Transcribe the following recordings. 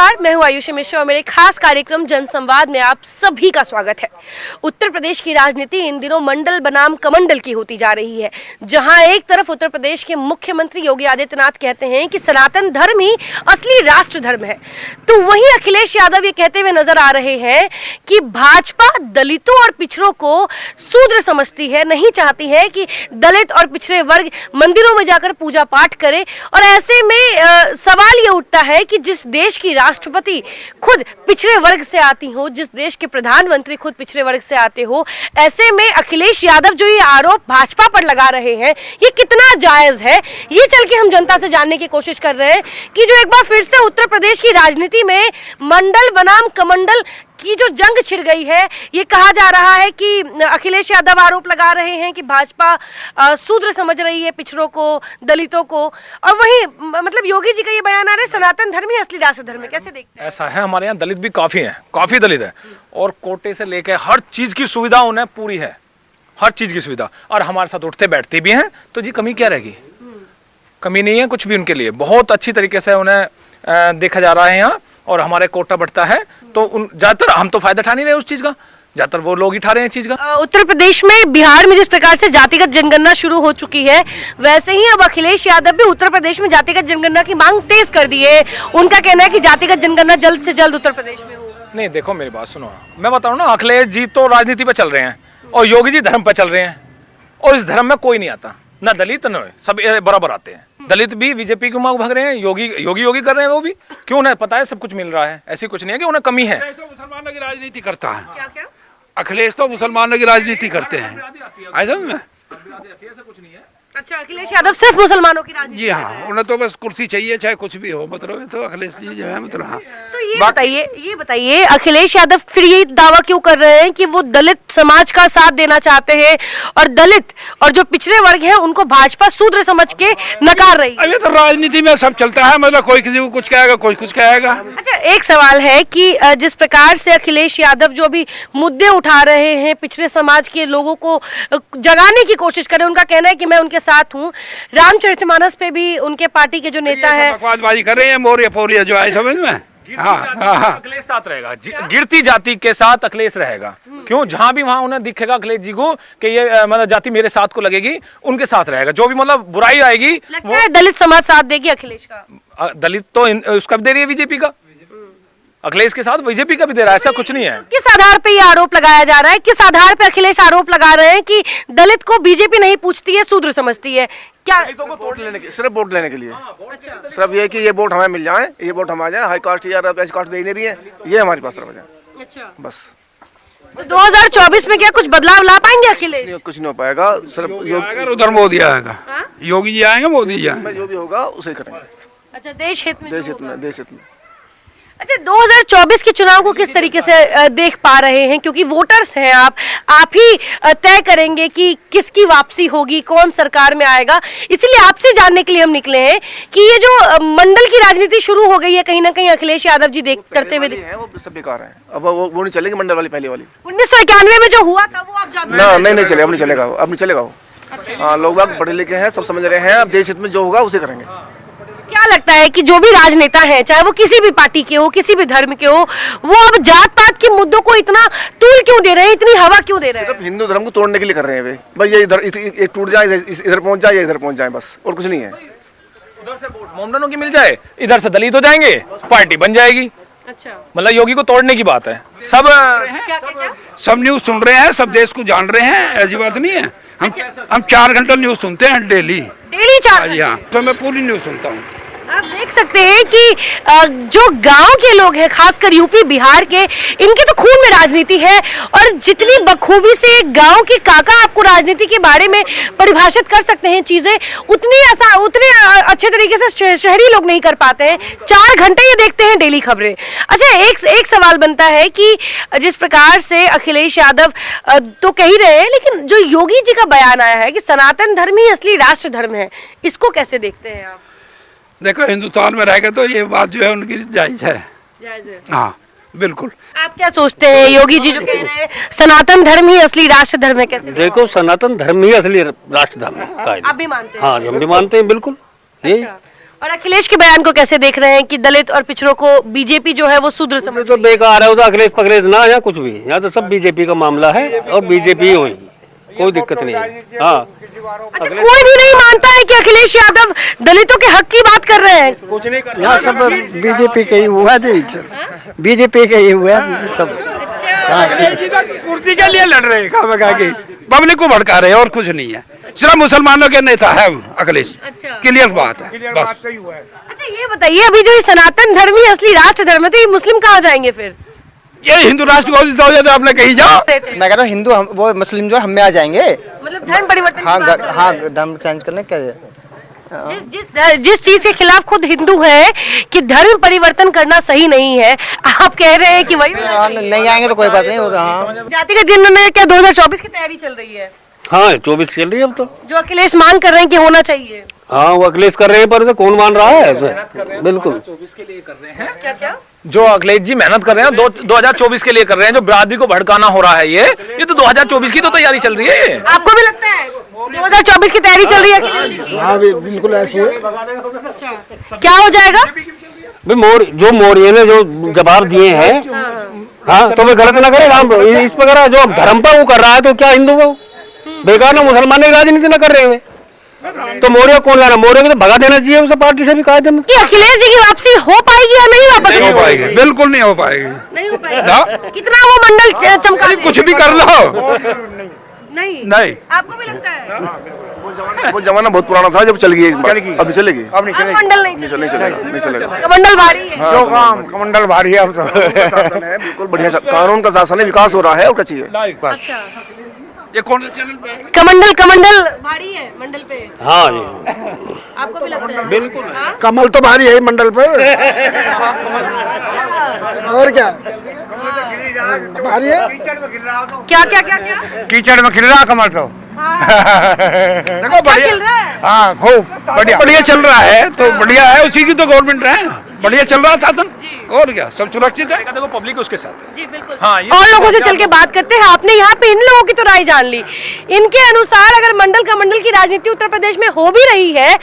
नमस्कार, मैं हूं आयुषी मिश्रा और मेरे खास कार्यक्रम जनसंवाद में आप सभी का स्वागत है। उत्तर प्रदेश की राजनीति इन दिनों मंडल बनाम कमंडल की होती जा रही है, जहां एक तरफ उत्तर प्रदेश के मुख्यमंत्री योगी आदित्यनाथ कहते हैं कि सनातन धर्म ही असली राष्ट्र धर्म है, तो वहीं अखिलेश यादव ये कहते हुए नजर आ रहे हैं कि भाजपा दलितों और पिछड़ों को शूद्र समझती है, नहीं चाहती है कि दलित और पिछड़े वर्ग मंदिरों में जाकर पूजा पाठ करे। और ऐसे में सवाल ये उठता है कि जिस देश की राष्ट्रपति खुद पिछड़े वर्ग से आती हो, जिस देश के प्रधानमंत्री खुद पिछड़े वर्ग से आते हो, ऐसे में अखिलेश यादव जो ये आरोप भाजपा पर लगा रहे हैं, ये कितना जायज है, ये चल के हम जनता से जानने की कोशिश कर रहे हैं कि जो एक बार फिर से उत्तर प्रदेश की राजनीति में मंडल बनाम कमंडल की जो जंग छिड़ गई है। ये कहा जा रहा है कि अखिलेश यादव आरोप लगा रहे हैं कि भाजपा शूद्र समझ रही है पिछड़ों को, दलितों को, और वहीं मतलब योगी जी का ये बयान आ रहा है सनातन धर्म ही असली राष्ट्र धर्म है। कैसे देखते हैं? ऐसा है, हमारे यहाँ दलित भी काफी हैं, काफी दलित है, और कोटे से लेके हर चीज की सुविधा उन्हें पूरी है, हर चीज की सुविधा, और हमारे साथ उठते बैठते भी हैं, तो जी कमी क्या रहेगी? कमी नहीं है कुछ भी उनके लिए, बहुत अच्छी तरीके से उन्हें देखा जा रहा है यहाँ, और हमारे कोटा बढ़ता है तो ज्यादातर हम तो फायदा उठा नहीं रहे उस चीज का, ज्यादातर वो लोग ही उठा रहे हैं चीज का। उत्तर प्रदेश में, बिहार में जिस प्रकार से जातिगत जनगणना शुरू हो चुकी है, वैसे ही अब अखिलेश यादव भी उत्तर प्रदेश में जातिगत जनगणना की मांग तेज कर दी है। उनका कहना है कि जातिगत जनगणना जल्द से जल्द उत्तर प्रदेश में हो। नहीं देखो मेरी बात सुनो, मैं बताऊं ना, अखिलेश जी तो राजनीति पे चल रहे हैं और योगी जी धर्म पे चल रहे हैं, और इस धर्म में कोई नहीं आता, ना दलित न सब बराबर आते हैं। दलित भी बीजेपी की मांग भाग रहे हैं, योगी कर रहे हैं, वो भी क्यों? उन्हें पता है सब कुछ मिल रहा है, ऐसी कुछ नहीं है कि उन्हें कमी है। तो मुसलमानों की राजनीति करता है। क्या क्या? अखिलेश तो मुसलमानों की राजनीति करते हैं, ऐसा में। कुछ नहीं है। अच्छा, अखिलेश यादव सिर्फ मुसलमानों की राजनीति? जी हाँ, उन्हें तो बस कुर्सी चाहिए, चाहे कुछ भी हो, मतलब तो अखिलेश जी जो है मतलब। हाँ, तो ये बताइए अखिलेश यादव फिर ये दावा क्यों कर रहे हैं कि वो दलित समाज का साथ देना चाहते हैं, और दलित और जो पिछड़े वर्ग हैं उनको भाजपा शूद्र समझ के नकार रही है? अभी तो राजनीति में सब चलता है, मतलब कोई किसी को कुछ कहेगा, कोई कुछ कहेगा। अच्छा, एक सवाल है कि जिस प्रकार से अखिलेश यादव जो भी मुद्दे उठा रहे हैं, पिछड़े समाज के लोगों को जगाने की कोशिश कर रहे हैं, उनका कहना है कि मैं उनके साथ हूँ। रामचरितमानस पे भी उनके पार्टी के जो नेता है बकवासबाजी कर रहे हैं, मोरिया पोरिया जो है, समझ में। हाँ, अखिलेश साथ रहेगा, गिरती जाति के साथ अखिलेश रहेगा। क्यों? जहां भी वहां उन्हें दिखेगा अखिलेश जी को कि ये मतलब जाति मेरे साथ को लगेगी, उनके साथ रहेगा। जो भी मतलब बुराई आएगी, लगता है दलित समाज साथ देगी अखिलेश का। दलित तो उसका भी दे रही है, बीजेपी का, अखिलेश के साथ बीजेपी का भी दे रहा है, ऐसा कुछ नहीं है। किस आधार पे ये आरोप लगाया जा रहा है? किस आधार पे अखिलेश आरोप लगा रहे हैं कि दलित को बीजेपी नहीं पूछती है, शूद्र समझती है? क्या को वोट लेने के, सिर्फ वोट लेने के लिए? सिर्फ ये कि ये वोट हमें मिल जाए, ये वोट हम आ जाए, हाई कास्ट या ऐसी कास्ट दे नहीं रही है, ये हमारे पास रह जाए। अच्छा, बस 2024 में क्या कुछ बदलाव ला पाएंगे अखिलेश? कुछ नहीं हो पाएगा, सिर्फ उधर मोदी आएगा, योगी जी आएंगे, मोदी जी आएंगे, जो भी होगा उसे करेंगे। अच्छा, देश हित में। देश हित में। अच्छा, 2024 के चुनाव को किस तरीके से देख पा रहे हैं? क्योंकि वोटर्स हैं आप ही तय करेंगे कि किसकी वापसी होगी, कौन सरकार में आएगा। इसलिए आपसे जानने के लिए हम निकले हैं कि ये जो मंडल की राजनीति शुरू हो गई है, कहीं ना कहीं अखिलेश यादव जी करते हुए वो सब बेकार है। अब वो नहीं चलेगी मंडल वाली, पहले वाली 1991 में जो हुआ था वो आप जानते हैं? नहीं चलेगा, अब नहीं चलेगा, अब नहीं चलेगा वो। हाँ, लोग बाग पढ़े लिखे हैं, सब समझ रहे हैं, अब देश हित में जो होगा उसे करेंगे। क्या लगता है कि जो भी राजनेता हैं, चाहे वो किसी भी पार्टी के हो, किसी भी धर्म के हो, वो अब जात पात के मुद्दों को इतना तूल क्यों दे रहे हैं, इतनी हवा क्यों दे रहे हैं? सिर्फ हिंदू धर्म को तोड़ने के लिए कर रहे हैं वे। भाई ये इधर टूट जाए, इधर पहुंच जाए, इधर पहुंच जाए, बस, और कुछ नहीं है। उधर से वोट मोमडनों की मिल जाए, इधर से दलित हो जाएंगे, पार्टी बन जाएगी। अच्छा, मतलब योगी को तोड़ने की बात है। सब न्यूज सुन रहे हैं, सब देश को जान रहे हैं, ऐसी बात नहीं है। हम 4 घंटा न्यूज सुनते हैं डेली। 4 घंटे? तो मैं पूरी न्यूज सुनता हूँ। आप देख सकते हैं कि जो गांव के लोग हैं, खासकर यूपी बिहार के, इनके तो खून में राजनीति है, और जितनी बखूबी से एक गांव के काका आपको राजनीति के बारे में परिभाषित कर सकते हैं चीजें, उतने अच्छे तरीके से शहरी लोग नहीं कर पाते हैं। 4 घंटे ये देखते हैं डेली खबरें। अच्छा, एक सवाल बनता है कि जिस प्रकार से अखिलेश यादव तो कह ही रहे हैं, लेकिन जो योगी जी का बयान आया है कि सनातन धर्म ही असली राष्ट्र धर्म है, इसको कैसे देखते हैं आप? देखो, हिंदुस्तान में रहेगा तो ये बात जो है उनकी जायज है। हाँ, बिल्कुल। आप क्या सोचते हैं? योगी जी जो कह रहे हैं सनातन धर्म ही असली राष्ट्र धर्म है, कैसे? देखो, सनातन धर्म ही असली राष्ट्र धर्म है। आप भी मानते हैं? हाँ, हम भी मानते हैं, बिल्कुल। अच्छा, और अखिलेश के बयान को कैसे देख रहे हैं कि दलित और पिछड़ों को बीजेपी जो है वो शूद्र समझ तो बेकार है, वो तो अखिलेश पखलेश ना या कुछ भी, यहाँ तो सब बीजेपी का मामला है और बीजेपी होगी, कोई दिक्कत नहीं है। हाँ, अच्छा, कोई भी नहीं मानता है कि अखिलेश यादव दलितों के हक की बात कर रहे हैं। कुछ नहीं कर यहाँ सब बीजेपी के ही हुआ जी, बीजेपी के ही हुआ सब। कुर्सी के लिए लड़ रहे हैं, पब्लिक को भड़का रहे हैं और कुछ नहीं है। सिर्फ मुसलमानों के नेता है अखिलेश, क्लियर बात है बस। अच्छा ये बताइए, अभी जो ये सनातन धर्म ही असली राष्ट्र धर्म है, तो ये मुस्लिम कहाँ जाएंगे फिर? ये हिंदू राष्ट्र घोषित हो जाए तो आपने कहीं जाओ। मैं कह रहा हूँ हिंदू वो मुस्लिम जो हम में आ जाएंगे। मतलब धर्म परिवर्तन हाँ की बात कर रहे हैं। हाँ, धर्म चेंज करने क्या है? जिस चीज के खिलाफ खुद हिंदू है कि धर्म परिवर्तन करना सही नहीं है, आप कह रहे हैं कि वही हाँ, नहीं आएंगे तो कोई बात नहीं। और हाँ, जातिगत जनगणना क्या 2024 की तैयारी चल रही है, हाँ 24 चल रही है अब तो। जो अखिलेश मांग कर रहे हैं कि होना चाहिए? हाँ वो अखिलेश कर रहे हैं, पर तो कौन मान रहा है? बिल्कुल क्या क्या जो अखिलेश जी मेहनत कर रहे हैं 2024 के लिए कर रहे हैं, जो बिरादरी को भड़काना हो रहा है, ये तो 2024 की तो तैयारी चल रही है। आपको भी लगता है 2024 की तैयारी चल रही है अखिलेश जी की? हाँ बिल्कुल ऐसी है। अच्छा, क्या हो जाएगा? भाई जो मौर्य ने जो जवाब दिए हैं, हाँ तो वे गलत ना करे। राम इस प्रकार जो धर्म पर वो कर रहा है तो क्या हिंदू को बेकार ना मुसलमान की राजनीति न कर रहे हैं, तो मौर्य कौन लाना? मौर्य को तो भगा देना चाहिए उसे पार्टी से भी, कहा देना। कि अखिलेश जी की वापसी हो पाएगी या नहीं वापस? नहीं हो पाएगी, बिल्कुल नहीं हो पाएगी। नहीं हो पाएगी। कितना वो मंडल चमका दे? कुछ भी कर लो नहीं नहीं। आपको भी लगता है? वो जमाना बहुत पुराना था, जब चल गई एक बार, अभी चलेगी? अब मंडल नहीं चलेगा, नहीं चलेगा। कमंडल भारी है। जो काम कमंडल भारी है अब तो। बिल्कुल बढ़िया कानून का शासन है, विकास हो रहा है और क्या चाहिए। अच्छा, ये कौन सा चैनल पे? कमंडल भारी है मंडल पे, हाँ जी आपको भी लगता है? बिल्कुल। कमल तो भारी है मंडल पे, और क्या भारी है? क्या क्या क्या क्या कीचड़ में खिल रहा कमल तो। देखो अच्छा बढ़िया, खिल रहा है? हाँ खूब बढ़िया चल रहा है, तो बढ़िया है, उसी की तो गवर्नमेंट है, बढ़िया चल रहा है शासन, और क्या सब सुरक्षित है। देखो पब्लिक उसके साथ है। जी बिल्कुल। हाँ, ये और लोगों से चल के बात करते हैं। आपने यहाँ पे इन लोगों की तो राय जान ली। इनके अनुसार अगर मंडल कमंडल की राजनीति उत्तर प्रदेश में हो भी रही है,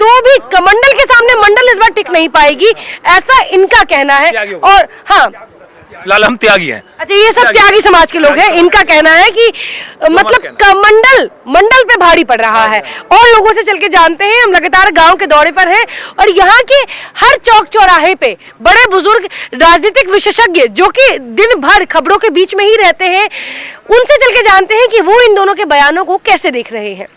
तो भी कमंडल के सामने मंडल इस बार टिक नहीं पाएगी, ऐसा इनका कहना है। और हाँ, फिलहाल हम त्यागी हैं। अच्छा ये सब त्यागी समाज के लोग हैं। इनका कहना है कि मतलब मंडल पे भारी पड़ रहा है। और लोगों से चल के जानते हैं, हम लगातार गांव के दौरे पर हैं और यहाँ के हर चौक चौराहे पे बड़े बुजुर्ग राजनीतिक विशेषज्ञ जो कि दिन भर खबरों के बीच में ही रहते हैं, उनसे चल के जानते हैं कि वो इन दोनों के बयानों को कैसे देख रहे हैं।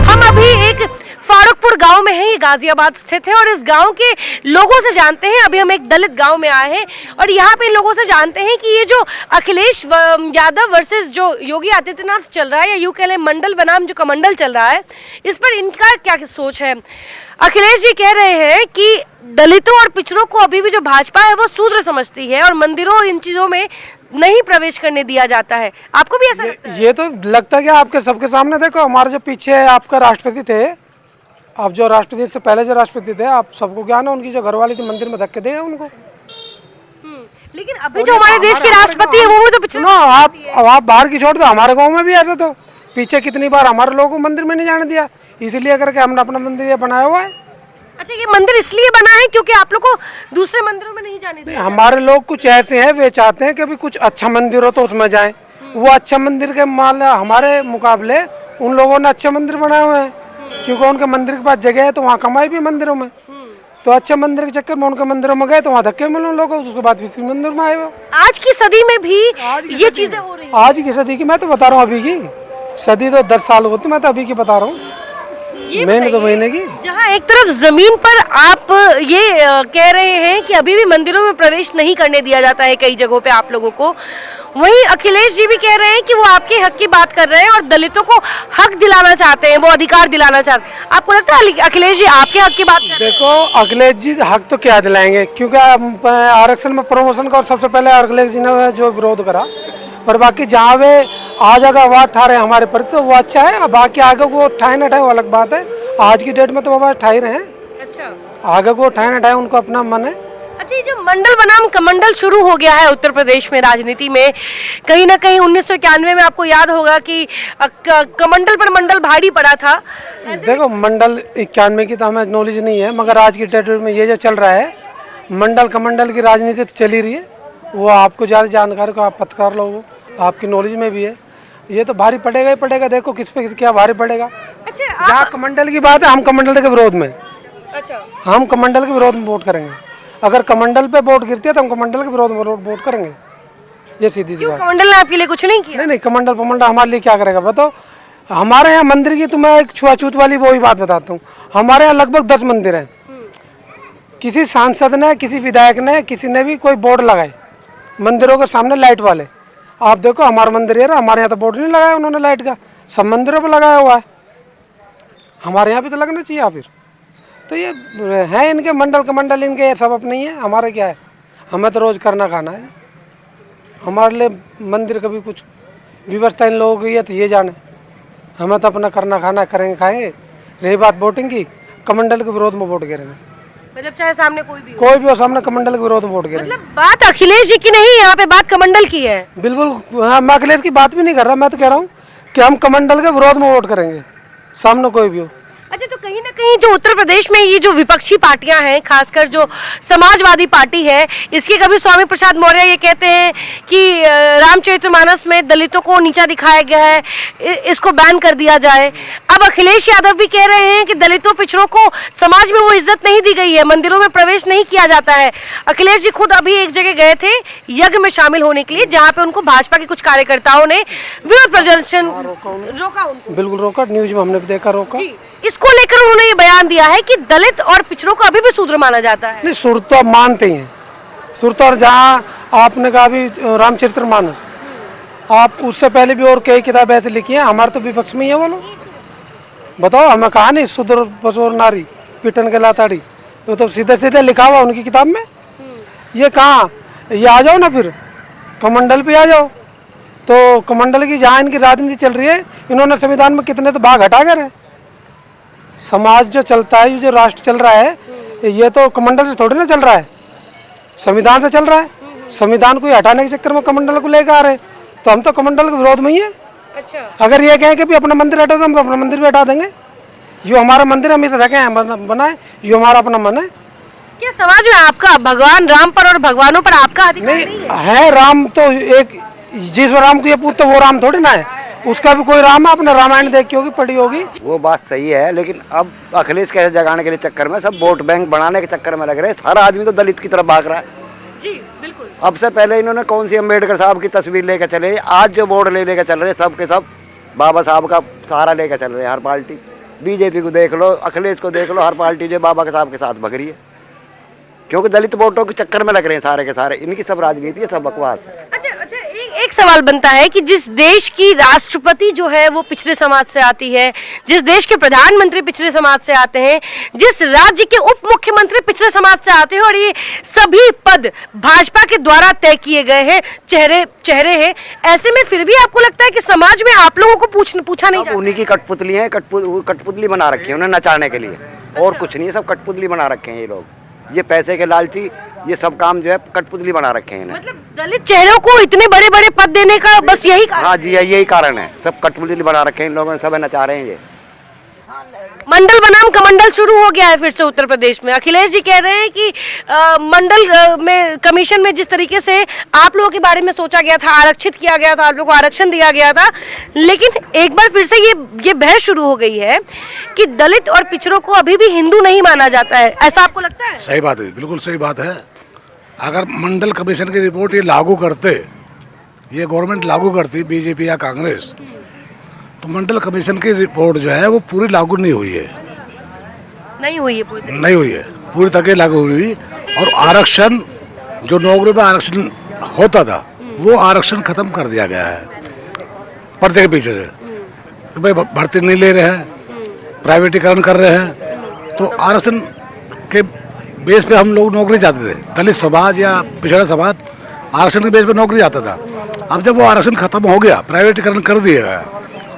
हम अभी एक फारूकपुर गांव में है, ये गाजियाबाद स्थित है, और इस गांव के लोगों से जानते हैं। अभी हम एक दलित गांव में आए हैं और यहाँ पे लोगों से जानते हैं कि ये जो अखिलेश यादव वर्सेस जो योगी आदित्यनाथ चल रहा है, या यूं कह लें मंडल बनाम जो कमंडल चल रहा है, इस पर इनका क्या सोच है। अखिलेश जी कह रहे हैं कि दलितों और पिछड़ों को अभी भी जो भाजपा है वो शूद्र समझती है और मंदिरों इन चीजों में नहीं प्रवेश करने दिया जाता है। आपको भी ऐसा लगता है? ये तो लगता है कि आपके सबके सामने देखो, हमारे जो पीछे आपका राष्ट्रपति थे, आप जो राष्ट्रपति से पहले जो राष्ट्रपति थे, आप सबको ज्ञान है, उनकी जो घरवाली थी मंदिर में धक्के दे उनको। लेकिन अभी जो हमारे देश के राष्ट्रपति है वो भी तो पिछड़ा। सुनो आप बाहर की छोड़ दो, हमारे गांव में भी ऐसा तो पीछे कितनी बार हमारे लोगों को मंदिर में नहीं जाने दिया, इसलिए करके हमने अपना मंदिर ये बनाया हुआ है। अच्छा ये मंदिर इसलिए बना है क्योंकि आप लोग को दूसरे मंदिरों में नहीं जाने दिया? हमारे लोग कुछ ऐसे हैं, वे चाहते हैं कि अभी कुछ अच्छा मंदिर हो तो उसमें जाएं। वो अच्छा मंदिर के मान हमारे मुकाबले उन लोगों ने अच्छे मंदिर बनाए हुए हैं, क्योंकि उनके मंदिर के पास जगह है, तो वहाँ कमाई भी मंदिरों में। तो अच्छे मंदिर के चक्कर में उनके मंदिरों में गए तो वहाँ धक्के मिले लोगों को, उसके बाद किसी मंदिर में आए वो। आज की सदी में भी ये चीजें हो रही हैं। आज की सदी की मैं तो बता रहा हूँ, अभी की सदी तो 10 साल होती, मैं तो अभी की बता रहा हूँ, महीने तो महीने की। जहाँ एक तरफ जमीन पर आप ये कह रहे हैं कि अभी भी मंदिरों में प्रवेश नहीं करने दिया जाता है कई जगहों पे आप लोगों को, वहीं अखिलेश जी भी कह रहे हैं कि वो आपके हक की बात कर रहे हैं और दलितों को हक दिलाना चाहते हैं, वो अधिकार दिलाना चाहते हैं। आपको लगता है अखिलेश जी आपके हक की बात कर रहे हैं? देखो अखिलेश जी हक तो क्या दिलाएंगे, क्योंकि आरक्षण में प्रमोशन का और सबसे पहले अखिलेश जी ने जो विरोध करा, पर बाकी जहाँ वे आज अगर आवाज उठा रहे हैं हमारे प्रति तो वो अच्छा है। अब बाकी आगे को उठाए न उठाए वो अलग बात है, आज की डेट में तो वो आवाज उठा ही रहे हैं। अच्छा आगे को उठाए न उठाए उनको अपना मन है। अच्छा, ये जो मंडल बनाम कमंडल शुरू हो गया है उत्तर प्रदेश में राजनीति में, कहीं ना कहीं 1991 में आपको याद होगा कि कमंडल पर मंडल भारी पड़ा था। देखो मंडल 91 की तो हमें नॉलेज नहीं है, मगर आज की डेट में ये जो चल रहा है मंडल कमंडल की राजनीति तो चली रही है, वो आपको ज़्यादा जानकारी को आप पत्रकार लोग हो, आपकी नॉलेज में भी है। ये तो भारी पड़ेगा ही पड़ेगा, देखो किस पे क्या भारी पड़ेगा। अच्छा, जहाँ कमंडल की बात है, हम कमंडल के विरोध में, अच्छा, हम कमंडल के विरोध में वोट करेंगे। अगर कमंडल पे वोट गिरती है तो हम कमंडल के विरोध में वोट करेंगे, ये सीधी सी बात। कमंडल ने आपके लिए कुछ नहीं किया? नहीं कमंडल पमंडल हमारे लिए क्या करेगा बताओ। हमारे यहाँ मंदिर की तो मैं एक छुआछूत वाली वो ही बात बताता हूँ। हमारे यहाँ लगभग 10 मंदिर हैं। किसी सांसद ने, किसी विधायक ने, किसी ने भी कोई बोर्ड लगाए मंदिरों के सामने लाइट वाले, आप देखो हमारा मंदिर है, हमारे यहाँ तो बोर्ड नहीं लगाया उन्होंने लाइट का, सब मंदिरों पर लगाया हुआ है। हमारे यहाँ भी तो लगना चाहिए। फिर तो ये है इनके मंडल कमंडल, इनके सब अपने ही है, हमारे क्या है, हमें तो रोज़ करना खाना है। हमारे लिए मंदिर कभी कुछ व्यवस्था इन लोगों की है तो ये जाने, हमें तो अपना करना खाना करेंगे खाएंगे। रही बात वोटिंग की, कमंडल के विरोध में वोट गिरेंगे, मतलब चाहे सामने कोई भी हो सामने कमंडल के विरोध में वोट गिरेंगे। मतलब बात अखिलेश जी की नहीं, यहाँ पे बात कमंडल की है। बिल्कुल हाँ, मैं अखिलेश की बात भी नहीं कर रहा, मैं तो कह रहा हूँ कि हम कमंडल के विरोध में वोट करेंगे, सामने कोई भी हो। अच्छा, तो कहीं ना कहीं जो उत्तर प्रदेश में ये जो विपक्षी पार्टियां हैं, खासकर जो समाजवादी पार्टी है, इसके कभी स्वामी प्रसाद मौर्य ये कहते हैं कि रामचरितमानस में दलितों को नीचा दिखाया गया है, इसको बैन कर दिया जाए। अब अखिलेश यादव भी कह रहे हैं कि दलितों पिछड़ों को समाज में वो इज्जत नहीं दी गई है, मंदिरों में प्रवेश नहीं किया जाता है। अखिलेश जी खुद अभी एक जगह गए थे यज्ञ में शामिल होने के लिए, जहाँ पे उनको भाजपा के कुछ कार्यकर्ताओं ने विरोध प्रदर्शन रोका उनको। बिल्कुल रोका, न्यूज में हमने भी देखा, रोका। इसको लेकर उन्होंने ये बयान दिया है कि दलित और पिछड़ों को अभी भी शूद्र माना जाता है। नहीं, सुर तो आप मानते ही हैं, सुर तो। और जहाँ आपने कहा अभी रामचरितमानस, आप उससे पहले भी और कई किताब ऐसे लिखी हैं, हमारे तो विपक्ष में ही है वो लोग। बताओ, हमें कहा नहीं शूद्र बसोर नारी पीटन के लाताड़ी, वो तो सीधे सीधे लिखा हुआ उनकी किताब में। ये कहाँ, ये आ जाओ ना फिर कमंडल पे आ जाओ। तो कमंडल की जहाँ इनकी राजनीति चल रही है, इन्होंने संविधान में कितने तो भाग हटा कर है। समाज जो चलता है, ये जो राष्ट्र चल रहा है, ये तो कमंडल से थोड़ी ना चल रहा है, संविधान से चल रहा है। संविधान को हटाने के चक्कर में कमंडल को लेकर आ रहे, तो हम तो कमंडल के विरोध में ही है। अच्छा, अगर ये कहें कि भी अपना मंदिर हटा दो, हम तो अपना मंदिर भी हटा देंगे। जो हमारा मंदिर है, हम इसे रखे हैं बनाए, ये हमारा अपना मन है। क्या समाज में आपका भगवान राम पर और भगवानों पर आपका अधिकार नहीं है? राम तो एक, जिस राम को ये पूछते वो राम थोड़ी ना है, उसका भी कोई राम है, आपने रामायण देखी होगी, पढ़ी होगी। वो बात सही है, लेकिन अब अखिलेश कैसे जगाने के लिए चक्कर में, सब वोट बैंक बनाने के चक्कर में लग रहे हैं। हर आदमी तो दलित की तरफ भाग रहा है। जी बिल्कुल। अब से पहले इन्होंने कौन सी अम्बेडकर साहब की तस्वीर लेकर चले, आज जो बोर्ड लेकर चल रहे सब के सब बाबा साहब का सहारा लेकर चल रहे हैं। हर पार्टी, बीजेपी को देख लो, अखिलेश को देख लो, हर पार्टी जो बाबा साहब के साथ भग रही है, क्योंकि दलित वोटों के चक्कर में लग रहे हैं सारे के सारे। इनकी सब राजनीति है, सब बकवास है। अच्छा, एक सवाल बनता है कि जिस देश की राष्ट्रपति जो है वो पिछड़े समाज से आती है, जिस देश के प्रधानमंत्री पिछड़े समाज से आते हैं, जिस राज्य के उप मुख्यमंत्री पिछड़े समाज से आते हैं, और ये सभी पद भाजपा के द्वारा तय किए गए हैं, चेहरे हैं, ऐसे में फिर भी आपको लगता है कि समाज में आप लोगों को पूछा नहीं जाता? उन्हीं की कठपुतली है, कठपुतली बना रखी है उन्हें नचाने के लिए, और कुछ नहीं है। सब कठपुतली बना रखे हैं ये लोग, ये पैसे के लालची, ये सब काम जो है कठपुतली बना रखे हैं। मतलब दलित चेहरों को इतने बड़े बड़े पद देने का बस यही कारण? हाँ जी, यही कारण है, सब कठपुतली बना रखे हैं इन लोगों ने, सब नचा रहे हैं ये। मंडल बनाम कमंडल शुरू हो गया है फिर से उत्तर प्रदेश में। अखिलेश जी कह रहे हैं कि मंडल में कमीशन में जिस तरीके से आप लोगों के बारे में सोचा गया था, आरक्षित किया गया था, आप लोगों को आरक्षण दिया गया था, लेकिन एक बार फिर से ये बहस शुरू हो गई है कि दलित और पिछड़ों को अभी भी हिंदू नहीं माना जाता है। ऐसा आपको लगता है? सही बात है, बिल्कुल सही बात है। अगर मंडल कमीशन की रिपोर्ट ये लागू करते, ये गवर्नमेंट लागू करती, बीजेपी या कांग्रेस, तो मंडल कमीशन की रिपोर्ट जो है वो पूरी लागू नहीं हुई है, नहीं हुई है, पूरी तरह लागू हुई। और आरक्षण, जो नौकरी में आरक्षण होता था, वो आरक्षण खत्म कर दिया गया है पर्दे के पीछे से। तो भाई भर्ती नहीं ले रहे हैं, प्राइवेटीकरण कर रहे हैं, तो आरक्षण के बेस पे हम लोग नौकरी जाते थे, दलित समाज या पिछड़ा समाज आरक्षण के बेस पे नौकरी जाता था। अब जब वो आरक्षण खत्म हो गया, प्राइवेटीकरण कर दिया गया,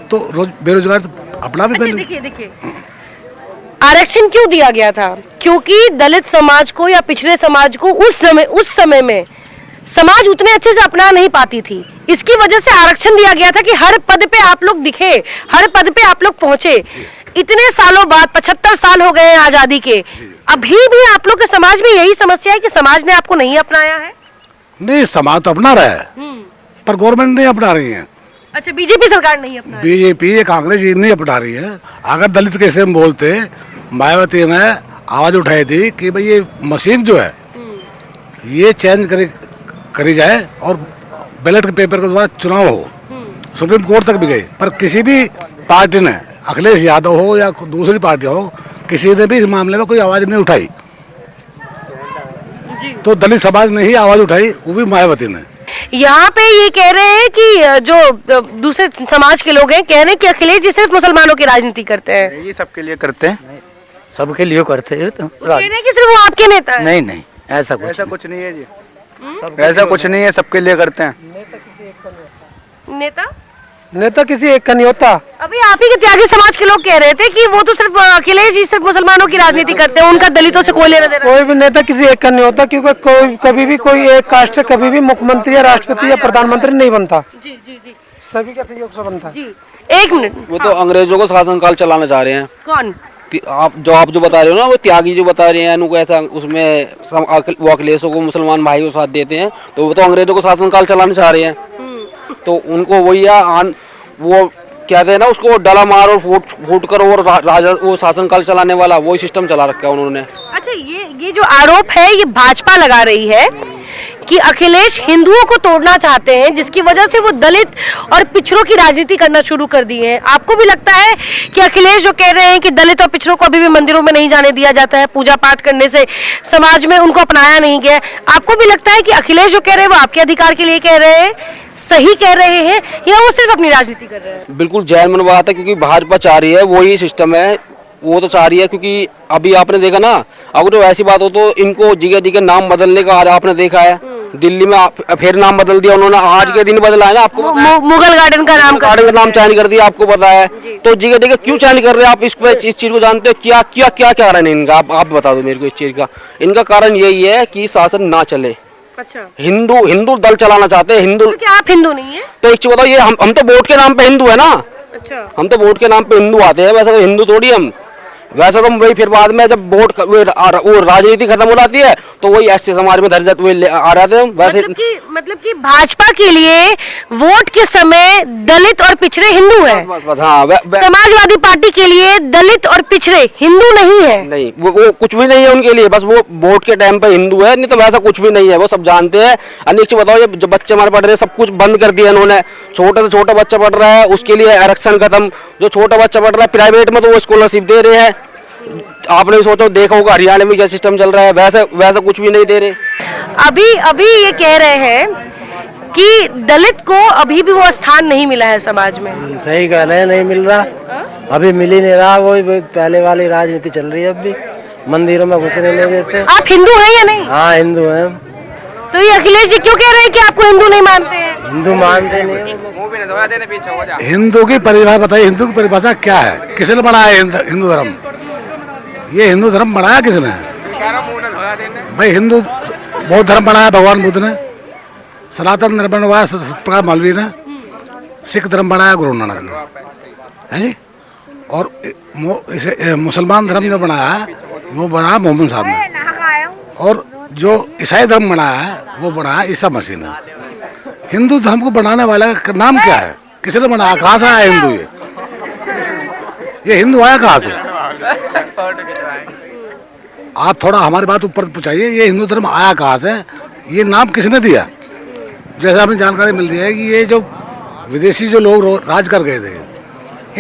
तो बेरोजगार तो अपना भी देखिए आरक्षण क्यों दिया गया था? क्योंकि दलित समाज को या पिछड़े समाज को उस समय में समाज उतने अच्छे से अपना नहीं पाती थी। इसकी वजह से आरक्षण दिया गया था कि हर पद पे आप लोग दिखे, हर पद पे आप लोग पहुंचे। इतने सालों बाद 75 साल हो गए हैं आजादी के, अभी भी आप लोग के समाज में यही समस्या है कि समाज ने आपको नहीं अपनाया है? नहीं, समाज तो अपना रहा है, पर गवर्नमेंट नहीं अपना रही है। अच्छा, बीजेपी सरकार नहीं अपना रही? बीजेपी या कांग्रेस ये नहीं अपना रही है। अगर दलित कैसे हम बोलते, मायावती ने आवाज उठाई थी कि भाई ये मशीन जो है ये चेंज करी जाए और बैलेट के पेपर के द्वारा चुनाव हो, सुप्रीम कोर्ट तक भी गए, पर किसी भी पार्टी ने, अखिलेश यादव हो या दूसरी पार्टी हो, किसी ने भी इस मामले में कोई आवाज नहीं उठाई। तो दलित समाज ने ही आवाज उठाई, वो भी मायावती ने। यहाँ पे ये कह रहे हैं कि जो दूसरे समाज के लोग हैं कह रहे हैं कि अखिलेश जी सिर्फ मुसलमानों की राजनीति करते हैं। ये सबके लिए करते हैं, सबके लिए करते हैं। तो कह रहे हैं कि सिर्फ वो आपके नेता हैं। नहीं नहीं, ऐसा कुछ नहीं है जी, ऐसा कुछ नहीं है, सबके लिए करते हैं। नेता किसी एक का नहीं होता। अभी आप ही के त्यागी समाज के लोग कह रहे थे कि वो तो सिर्फ अखिलेश जी सिर्फ मुसलमानों की राजनीति करते हैं, उनका दलितों से कोई लेना देना। कोई भी नेता किसी एक का नहीं होता, क्योंकि कोई कभी भी कोई एक कास्ट से कभी भी मुख्यमंत्री या राष्ट्रपति या प्रधानमंत्री नहीं बनता। जी जी जी सभी का सहयोग से बनता है। जी, एक मिनट। वो तो अंग्रेजों को शासनकाल चलाना चाह रहे हैं। कौन? आप जो बता रहे हो ना, वो त्यागी जो बता रहे हैं, उनको ऐसा उसमें वो अखिलेशों को मुसलमान भाई को साथ देते हैं, तो वो तो अंग्रेजों को शासनकाल चलाना चाह रहे हैं। तो उनको वही वो कहते हैं ना, उसको डला मार और फूट कर और राजा वो शासनकाल चलाने वाला वही सिस्टम चला रखा है उन्होंने। अच्छा, ये जो आरोप है ये भाजपा लगा रही है कि अखिलेश हिंदुओं को तोड़ना चाहते हैं, जिसकी वजह से वो दलित और पिछड़ों की राजनीति करना शुरू कर दी है। आपको भी लगता है कि अखिलेश जो कह रहे हैं कि दलित और पिछड़ों को अभी भी मंदिरों में नहीं जाने दिया जाता है, पूजा पाठ करने से समाज में उनको अपनाया नहीं गया, आपको भी लगता है कि अखिलेश जो कह रहे हैं वो आपके अधिकार के लिए कह रहे हैं, सही कह रहे हैं, या वो सिर्फ अपनी राजनीति कर रहे हैं? बिल्कुल जैन मन बात है, क्योंकि भाजपा चाह रही है वही सिस्टम है, वो तो चाह रही है। क्योंकि अभी आपने देखा ना, अगर तो ऐसी बात हो तो इनको जगह जगह नाम बदलने का आपने देखा है। दिल्ली में फिर नाम बदल दिया उन्होंने, आज के दिन बदला है ना, आपको मुगल गार्डन का नाम चेंज कर दिया, आपको पता है। तो जगह जगह क्यों चेंज कर रहे हैं आप? इस चीज को जानते हो क्या क्या क्या कारण है इनका? आप बता दो मेरे को इस चीज का। इनका कारण यही है कि शासन ना चले। अच्छा, हिंदू दल चलाना चाहते हैं। हिंदू, तो क्या आप हिंदू नहीं है? तो एक चीज बताओ, ये हम तो वोट के नाम पे हिंदू है ना। अच्छा, हम तो वोट के नाम पे हिंदू आते हैं, वैसे तो हिंदू थोड़ी हम। वैसे तो वही फिर बाद में जब वोट वो राजनीति खत्म हो जाती है तो वही ऐसे समाज में धर जाते हुए आ रहे हैं। वैसे मतलब कि भाजपा के लिए वोट के समय दलित और पिछड़े हिंदू हैं। हाँ, समाजवादी पार्टी के लिए दलित और पिछड़े हिंदू नहीं है। नहीं, वो कुछ भी नहीं है उनके लिए, बस वो वोट के टाइम पे हिंदू है, नहीं तो वैसा कुछ भी नहीं है, वो सब जानते हैं। अनिश्चित बताओ, ये जो बच्चे हमारे पढ़ रहे हैं सब कुछ बंद कर दिया इन्होंने। छोटे से छोटा बच्चा पढ़ रहा है उसके लिए आरक्षण खत्म। जो छोटा बच्चा पढ़ रहा है प्राइवेट में तो वो स्कॉलरशिप दे रहे हैं। आपने भी सोचो, देखा होगा हरियाणा में क्या सिस्टम चल रहा है, वैसा कुछ भी नहीं दे रहे। अभी ये कह रहे हैं कि दलित को अभी भी वो स्थान नहीं मिला है समाज में। सही कह रहे हैं, नहीं मिल रहा, अभी मिल ही नहीं रहा। वही पहले वाली राजनीति चल रही है, अब भी मंदिरों में घुसने नहीं देते। आप हिंदू हैं या नहीं? हाँ, हिंदू हैं। तो ये अखिलेश जी क्यों कह रहे हैं कि आपको हिंदू नहीं मानते हैं? हिंदू मानते नहीं। हिंदू की परिभाषा बताइए, हिंदू की परिभाषा क्या है? किसने बनाया हिंदू धर्म? ये हिंदू धर्म बनाया किसने? भाई हिंदू बौद्ध धर्म बनाया भगवान बुद्ध ने, सनातन धर्म बनवाया सतप्रकाश मौलवी ने, सिख धर्म बनाया गुरु नानक ने, है जी। और इसे मुसलमान धर्म जो बनाया वो बनाया मोहम्मद साहब ने, और जो ईसाई धर्म बनाया है वो बनाया ईसा मसीह ने। हिंदू धर्म को बनाने वाला का नाम क्या है? किसने बनाया? कहाँ से आया हिंदू? ये हिंदू आया कहाँ से? आप थोड़ा हमारी बात ऊपर पहुँचाइए। ये हिंदू धर्म आया कहाँ से? ये नाम किसने दिया? जैसे हमें जानकारी मिल रही है कि ये जो विदेशी जो लोग राज कर गए थे,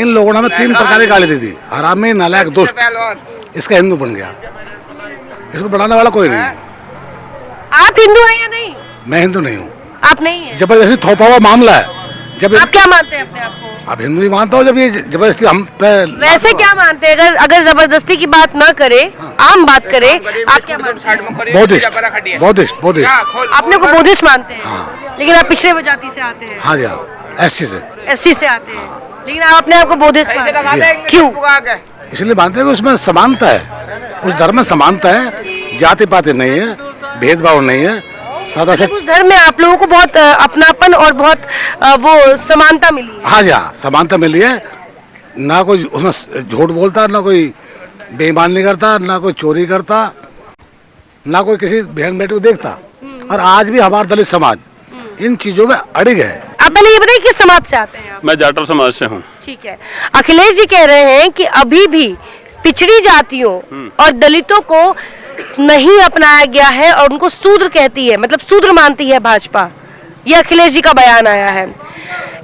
इन लोगों ने हमें 3 प्रकार की गाली दी थी: हरामी, नालायक, दुष्ट। इसका हिंदू बन गया। इसको बनाने वाला कोई नहीं है। आप हिंदू हैं या नहीं? मैं हिंदू नहीं हूँ। आप नहीं है? जबरदस्ती थोपा हुआ मामला है। जब आप क्या मानते हैं अपने आप को? अब हिंदू ही मानता हूँ। जब ये जबरदस्ती हम पे वैसे क्या मानते हैं? अगर जबरदस्ती की बात ना करे, आम बात करे, आप क्या मानते हैं? बौद्धिस्ट अपने को बुद्धिस्ट मानते हैं, लेकिन आप पिछड़े जाति से आते हैं। हाँ जी, हाँ, एससी से एससी से आते हैं, लेकिन आप अपने आप को बुद्धिस्ट मानते हैं। क्यों? इसलिए मानते हैं कि उसमें समानता है, उस धर्म में समानता है, जाति पाति नहीं है, भेदभाव नहीं है, सदा से। उस धर्म में आप लोगों को बहुत अपनापन और बहुत वो समानता मिली है। हाँ जी हाँ, समानता मिली है, ना कोई उसमें झूठ बोलता, ना कोई बेईमानी करता, ना कोई चोरी करता, ना कोई किसी बहन बेटे को देखता। और आज भी हमारा दलित समाज इन चीजों में अड़िग है। आप पहले ये बताइए किस समाज से आते हैं आप? मैं जाटव समाज से हूँ। ठीक है, अखिलेश जी कह रहे हैं कि अभी भी पिछड़ी जातियों और दलितों को नहीं अपनाया गया है और उनको शूद्र कहती है, मतलब शूद्र मानती है भाजपा। ये अखिलेश जी का बयान आया है,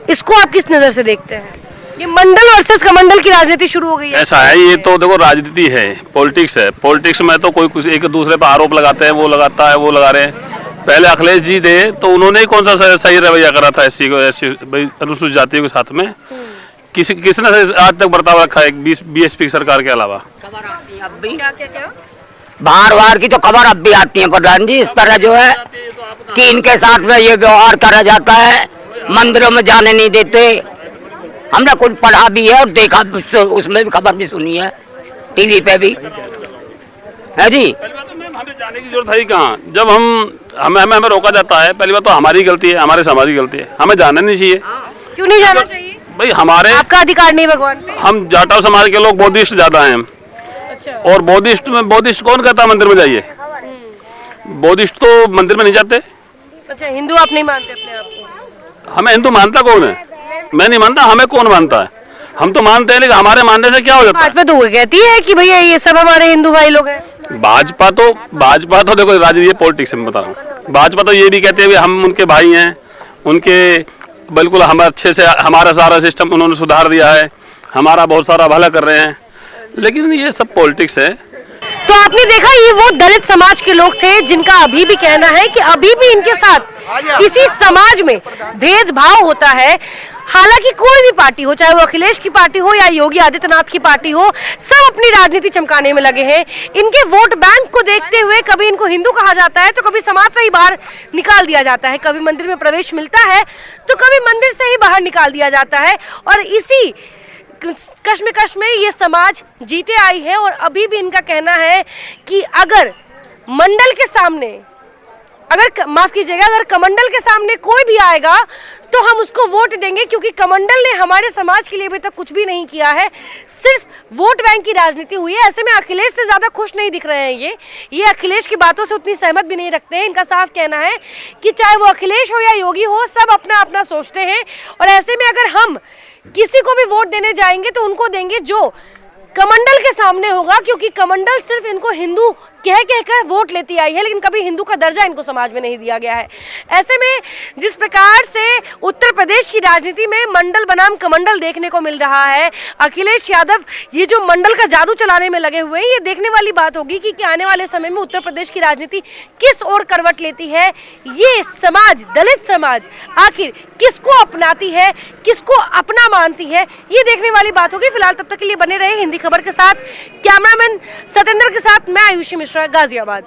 इसको आप किस नजर से देखते हैं? ये मंडल वर्सेस कमंडल की राजनीति शुरू हो गई है। ऐसा है, ये तो देखो राजनीति है, पॉलिटिक्स है। पॉलिटिक्स में तो कोई कुछ एक दूसरे पर आरोप लगाते हैं, वो लगाता है, वो लगा रहे हैं। पहले अखिलेश जी थे तो उन्होंने ही कौन सा सही रवैया करा था एससी को, ऐसी अनुसूचित जातियों के साथ में? किसने आज तक बर्ताव रखा है बीएसपी की सरकार के अलावा? क्या? बार की तो खबर अब भी आती है प्रधान जी। इस तरह जो है कि इनके साथ में ये व्यवहार करा जाता है, मंदिरों में जाने नहीं देते। हमने कुछ पढ़ा भी है और देखा, उसमें भी खबर भी सुनी है, टीवी पे भी है जी। हमें जाने की जरूरत है ही कहाँ? जब हमें रोका जाता है, पहली बात तो हमारी गलती है, हमारे समाज की गलती है, हमें जाना नहीं चाहिए। क्यों नहीं जाना चाहिए भाई? हमारे आपका अधिकार नहीं भगवान पे? हम जाटव समाज के लोग बौद्धिस्ट ज्यादा हैं। अच्छा। और बौद्धिस्ट कौन कहता है मंदिर में जाइए? बौद्धिस्ट तो मंदिर में नहीं जाते। अच्छा, हिंदू आप नहीं मानते अपने आप को? हमें हिंदू मानता कौन है? मैं नहीं मानता, हमें कौन मानता है? हम तो मानते हैं, लेकिन हमारे मानने से क्या हो जाता है? भाजपा तो वो कहती है कि भैया ये सब हमारे हिंदू भाई लोग हैं। भाजपा तो देखो राजनीति पॉलिटिक्स में बता रहा हूँ। भाजपा तो ये भी कहते हैं हम उनके भाई हैं, उनके बिल्कुल हम अच्छे से हमारा सारा सिस्टम उन्होंने सुधार दिया है, हमारा बहुत सारा भला कर रहे हैं, लेकिन ये सब पॉलिटिक्स है। तो आपने देखा, ये वो दलित समाज के लोग थे जिनका अभी भी कहना है कि अभी भी इनके साथ किसी समाज में भेदभाव होता है। हालांकि कोई भी पार्टी हो, चाहे वो अखिलेश की पार्टी हो या योगी आदित्यनाथ की पार्टी हो, सब अपनी राजनीति चमकाने में लगे हैं। इनके वोट बैंक को देखते हुए कभी इनको हिंदू कहा जाता है, तो कभी समाज से ही बाहर निकाल दिया जाता है। कभी मंदिर में प्रवेश मिलता है तो कभी मंदिर से ही बाहर निकाल दिया जाता है। और इसी कश्मकश में ये समाज जीते आई है। और अभी भी इनका कहना है कि अगर मंडल के सामने, माफ कीजिएगा, अगर कमंडल के सामने कोई भी आएगा तो हम उसको वोट देंगे, क्योंकि कमंडल ने हमारे समाज के लिए अभी तक कुछ भी नहीं किया है, सिर्फ वोट बैंक की राजनीति हुई है। ऐसे में अखिलेश से ज्यादा खुश नहीं दिख रहे हैं ये अखिलेश की बातों से उतनी सहमत भी नहीं रखते हैं। इनका साफ कहना है कि चाहे वो अखिलेश हो या योगी हो, सब अपना अपना सोचते हैं। और ऐसे में अगर हम किसी को भी वोट देने जाएंगे तो उनको देंगे जो कमंडल के सामने होगा, क्योंकि कमंडल सिर्फ इनको हिंदू कह कहकर वोट लेती आई है, लेकिन कभी हिंदू का दर्जा इनको समाज में नहीं दिया गया है। ऐसे में जिस प्रकार से उत्तर प्रदेश की राजनीति में मंडल बनाम कमंडल देखने को मिल रहा है, अखिलेश यादव ये जो मंडल का जादू चलाने में लगे हुए हैं, ये देखने वाली बात होगी कि आने वाले समय में उत्तर प्रदेश की राजनीति किस ओर करवट लेती है। ये समाज, दलित समाज, आखिर किसको अपनाती है, किसको अपना मानती है, ये देखने वाली बात होगी। फिलहाल तब तक के लिए बने रहे हिंदी खबर के साथ। कैमरामैन सतेंद्र के साथ मैं आयुषी मिश्रा, गाजियाबाद।